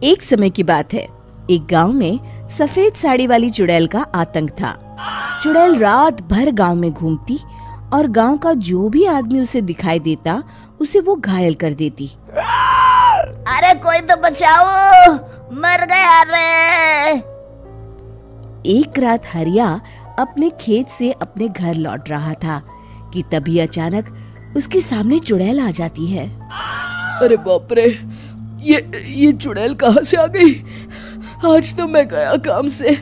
एक समय की बात है। एक गांव में सफेद साड़ी वाली चुड़ैल का आतंक था। चुड़ैल रात भर गांव में घूमती और गांव का जो भी आदमी उसे दिखाई देता उसे वो घायल कर देती। अरे कोई तो बचाओ, मर गया रे। एक रात हरिया अपने खेत से अपने घर लौट रहा था कि तभी अचानक उसके सामने चुड़ैल आ जाती है। अरे बाप रे, ये चुड़ैल कहाँ से आ गई? आज तो मैं गया काम से।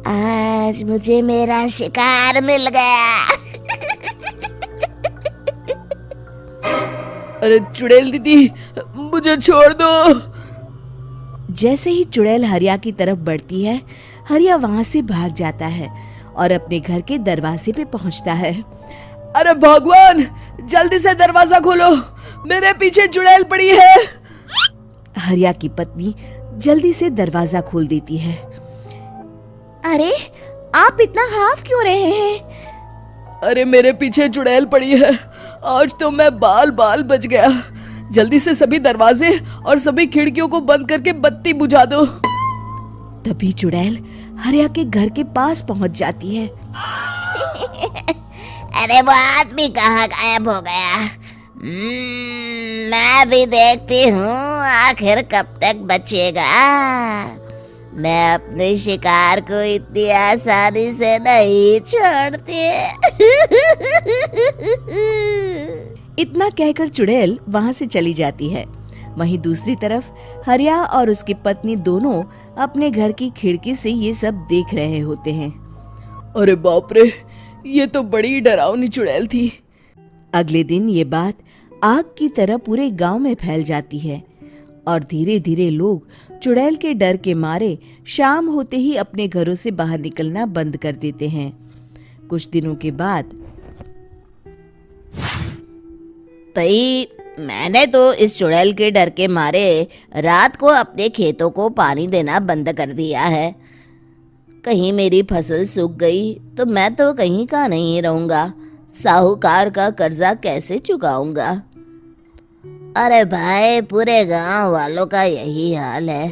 आज मुझे मेरा शिकार मिल गया। अरे चुड़ैल दीदी, मुझे छोड़ दो। जैसे ही चुड़ैल हरिया की तरफ बढ़ती है, हरिया वहां से भाग जाता है और अपने घर के दरवाजे पे पहुंचता है। अरे भगवान, जल्दी से दरवाजा खोलो, मेरे पीछे चुड़ैल पड़ी है। हरिया की पत्नी जल्दी से दरवाजा खोल देती है। अरे आप इतना हाफ क्यों रहे हैं? अरे मेरे पीछे चुड़ैल पड़ी है, आज तो मैं बाल बाल बच गया। जल्दी से सभी दरवाजे और सभी खिड़कियों को बंद करके बत्ती बुझा दो। तभी चुड़ैल हरिया के घर के पास पहुंच जाती है। अरे वो आदमी कहाँ गायब हो गया? मैं भी देखती हूँ आखिर कब तक बचेगा। मैं अपने शिकार को इतनी आसानी से नहीं छोड़ती। इतना कहकर चुड़ैल वहां से चली जाती है। वहीं दूसरी तरफ हरिया और उसकी पत्नी दोनों अपने घर की खिड़की से ये सब देख रहे होते हैं। अरे बाप रे, ये तो बड़ी डरावनी चुड़ैल थी। अगले दिन ये बात आग की तरह पूरे गांव में फैल जाती है और धीरे धीरे लोग चुड़ैल के डर के मारे शाम होते ही अपने घरों से बाहर निकलना बंद कर देते हैं। कुछ दिनों के बाद भाई, मैंने तो इस चुड़ैल के डर के मारे रात को अपने खेतों को पानी देना बंद कर दिया है। कहीं मेरी फसल सूख गई तो मैं तो कहीं का नहीं रहूंगा। साहूकार का कर्जा कैसे चुकाऊंगा? अरे भाई, पूरे गांव वालों का यही हाल है।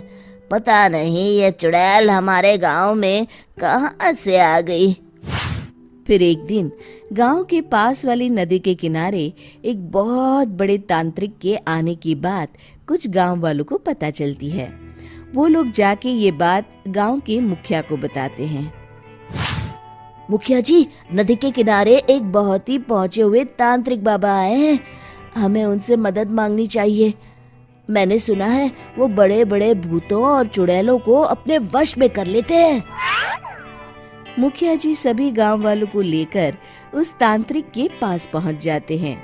पता नहीं ये चुड़ैल हमारे गांव में कहां से आ गई। फिर एक दिन गांव के पास वाली नदी के किनारे एक बहुत बड़े तांत्रिक के आने की बात कुछ गांव वालों को पता चलती है। वो लोग जाके ये बात गांव के मुखिया को बताते हैं। मुखिया जी, नदी के किनारे एक बहुत ही पहुंचे हुए तांत्रिक बाबा आए हैं। हमें उनसे मदद मांगनी चाहिए। मैंने सुना है वो बड़े बड़े भूतों और चुड़ैलों को अपने वश में कर लेते हैं। मुखिया जी सभी गांव वालों को लेकर उस तांत्रिक के पास पहुंच जाते हैं।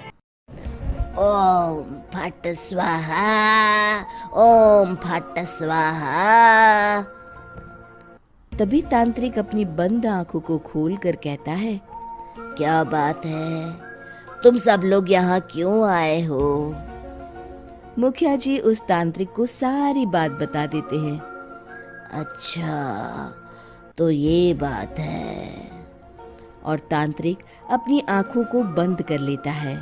ओम फट स्वाहा, ओम फट स्वाहा। तभी तांत्रिक अपनी बंद आंखों को खोलकर कहता है, क्या बात है? तुम सब लोग यहाँ क्यों आए हो? मुखिया जी उस तांत्रिक को सारी बात बता देते हैं। अच्छा, तो ये बात है। और तांत्रिक अपनी आंखों को बंद कर लेता है।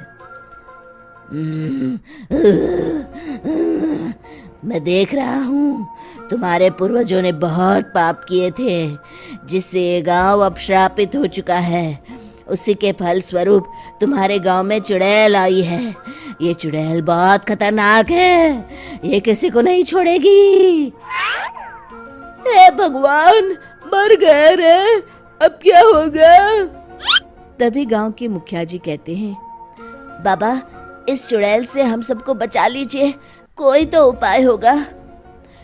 मैं देख रहा हूँ तुम्हारे पूर्वजों ने बहुत पाप किए थे, जिससे ये गांव अब श्रापित हो चुका है। उसी के फल स्वरूप तुम्हारे गांव में चुड़ैल आई है। ये चुड़ैल बहुत खतरनाक है, ये किसी को नहीं छोड़ेगी। हे भगवान, मर गए रे, अब क्या होगा? तभी गांव के मुखिया जी कहते हैं, बाबा, इस चुड़ैल से हम सबको बचा लीजिए। कोई तो उपाय होगा।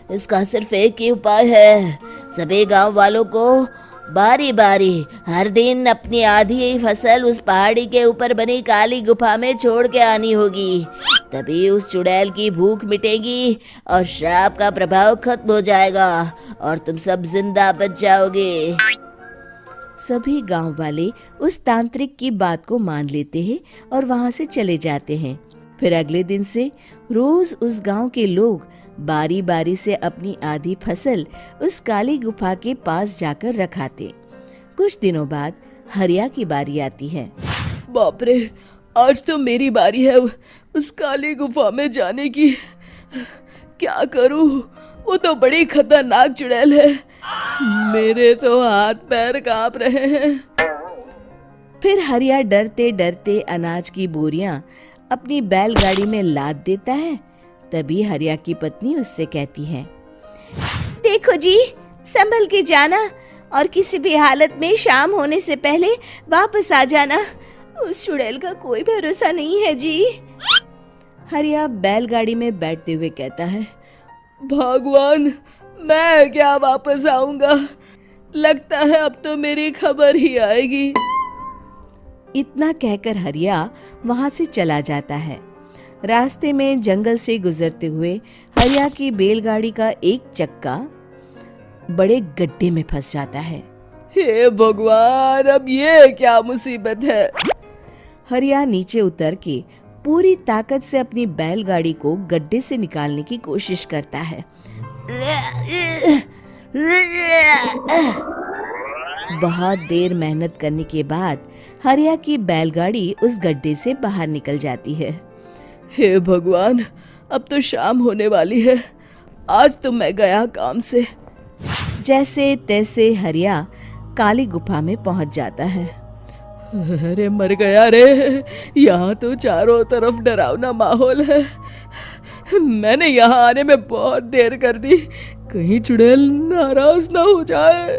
इसका सिर्फ एक ही उपाय है। सभी गांव वालों को बारी बारी हर दिन अपनी आधी फसल उस पहाड़ी के ऊपर बनी काली गुफा में छोड़ के आनी होगी। तभी उस चुड़ैल की भूख मिटेगी और श्राप का प्रभाव खत्म हो जाएगा और तुम सब जिंदा बच जाओगे। सभी गांव वाले उस तांत्रिक की बात को मान लेते हैं और वहां से चले जाते हैं। फिर अगले दिन से रोज उस गांव के लोग बारी बारी से अपनी आधी फसल उस काली गुफा के पास जाकर रखाते। कुछ दिनों बाद हरिया की बारी आती है। बाप रे, आज तो मेरी बारी है उस काली गुफा में जाने की। क्या करूं, वो तो बड़ी खतरनाक चुड़ैल है। मेरे तो हाथ पैर कांप रहे हैं। फिर हरिया डरते डरते अनाज की बोरियां अपनी बैलगाड़ी में लाद देता है। तभी हरिया की पत्नी उससे कहती है, देखो जी, संभल के जाना और किसी भी हालत में शाम होने से पहले वापस आ जाना। उस चुड़ैल का कोई भरोसा नहीं है जी। हरिया बैलगाड़ी में बैठते हुए कहता है, भगवान, मैं क्या वापस आऊंगा? लगता है अब तो मेरी खबर ही आएगी। इतना कहकर हरिया वहां से चला जाता है। रास्ते में जंगल से गुजरते हुए हरिया की बैलगाड़ी का एक चक्का बड़े गड्ढे में फंस जाता है। हे भगवान, अब ये क्या मुसीबत है? हरिया नीचे उतर के पूरी ताकत से अपनी बैलगाड़ी को गड्ढे से निकालने की कोशिश करता है। बहुत देर मेहनत करने के बाद हरिया की बैलगाड़ी उस गड्ढे से बाहर निकल जाती है। हे भगवान, अब तो शाम होने वाली है। आज तो मैं गया काम से। जैसे तैसे हरिया काली गुफा में पहुंच जाता है। अरे मर गया रे, यहाँ तो चारों तरफ डरावना माहौल है। मैंने यहाँ आने में बहुत देर कर दी, कहीं चुड़ैल नाराज ना हो जाए।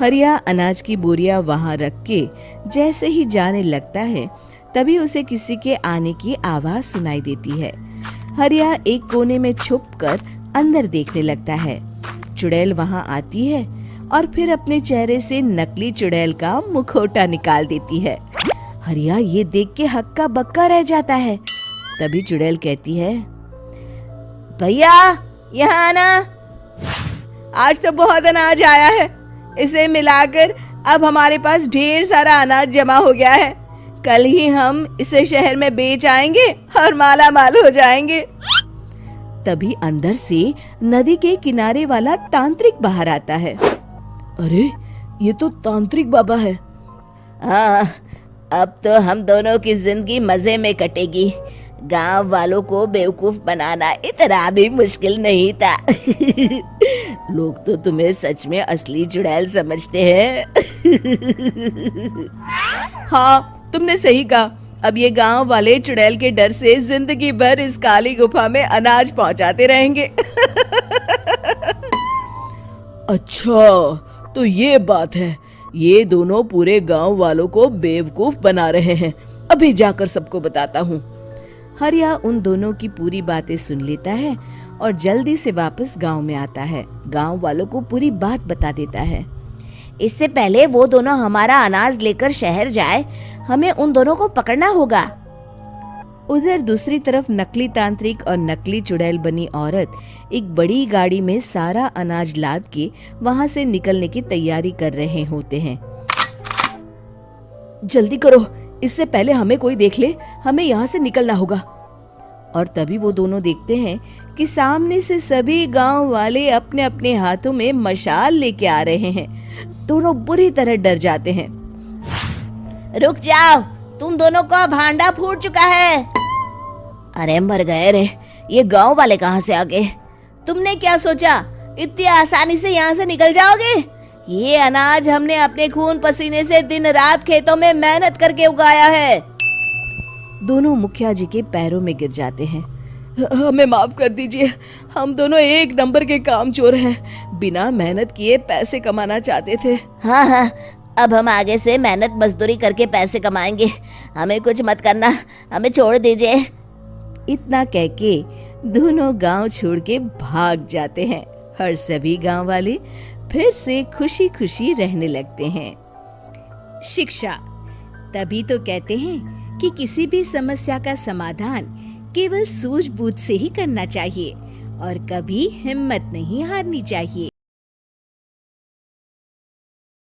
हरिया अनाज की बोरियां वहां रख के जैसे ही जाने लगता है, तभी उसे किसी के आने की आवाज सुनाई देती है। हरिया एक कोने में छुपकर अंदर देखने लगता है। चुड़ैल वहां आती है और फिर अपने चेहरे से नकली चुड़ैल का मुखौटा निकाल देती है। हरिया ये देख के हक्का बक्का रह जाता है। तभी चुड़ैल कहती है, भैया यहाँ आना। आज तो बहुत अनाज आया है, इसे मिलाकर अब हमारे पास ढेर सारा अनाज जमा हो गया है। कल ही हम इसे शहर में बेच आएंगे और माला माल हो जाएंगे। तभी अंदर से नदी के किनारे वाला तांत्रिक बाहर आता है। अरे, ये तो तांत्रिक बाबा है। हाँ, अब तो हम दोनों की जिंदगी मजे में कटेगी। गांव वालों को बेवकूफ बनाना इतना भी मुश्किल नहीं था। लोग तो तुम्हें सच में असली चुड़ैल समझते हैं। हाँ, तुमने सही कहा। अब ये गांव वाले चुड़ैल के डर से जिंदगी भर इस काली गुफा में अनाज पहुंचाते रहेंगे। अच्छा, तो ये बात है। ये दोनों पूरे गांव वालों को बेवकूफ बना रहे हैं। अभी जाकर सबको बताता हूँ। हरिया उन दोनों की पूरी बातें सुन लेता है और जल्दी से वापस गांव में आता है। गांव वालों को पूरी बात बता देता है। इससे पहले वो दोनों हमारा अनाज लेकर शहर जाए, हमें उन दोनों को पकड़ना होगा। उधर दूसरी तरफ नकली तांत्रिक और नकली चुड़ैल बनी औरत एक बड़ी गाड़ी में सारा अनाज लाद के वहां से निकलने की तैयारी कर रहे होते हैं। जल्दी करो, इससे पहले हमें कोई देख ले। हमें यहाँ से निकलना होगा। और तभी वो दोनों देखते हैं कि सामने से सभी गांव वाले अपने अपने हाथों में मशाल लेके आ रहे हैं। दोनों बुरी तरह डर जाते हैं। रुक जाओ, तुम दोनों का भांडा फूट चुका है। अरे मर गए रे, ये गांव वाले कहाँ से आ गए? तुमने क्या सोचा इतनी आसानी से यहाँ से निकल जाओगे? ये अनाज हमने अपने खून पसीने से दिन रात खेतों में मेहनत करके उगाया है। दोनों मुखिया जी के पैरों में गिर जाते हैं। हमें माफ कर दीजिए, हम दोनों एक नंबर के कामचोर हैं। बिना मेहनत किए पैसे कमाना चाहते थे। हाँ, अब हम आगे से मेहनत मजदूरी करके पैसे कमाएंगे। हमें कुछ मत करना, हमें छोड़ दीजिए। इतना कह के दोनों गांव छोड़ के भाग जाते हैं और सभी गांव वाले फिर से खुशी खुशी रहने लगते हैं। शिक्षा, तभी तो कहते हैं कि किसी भी समस्या का समाधान केवल सूझबूझ से ही करना चाहिए और कभी हिम्मत नहीं हारनी चाहिए।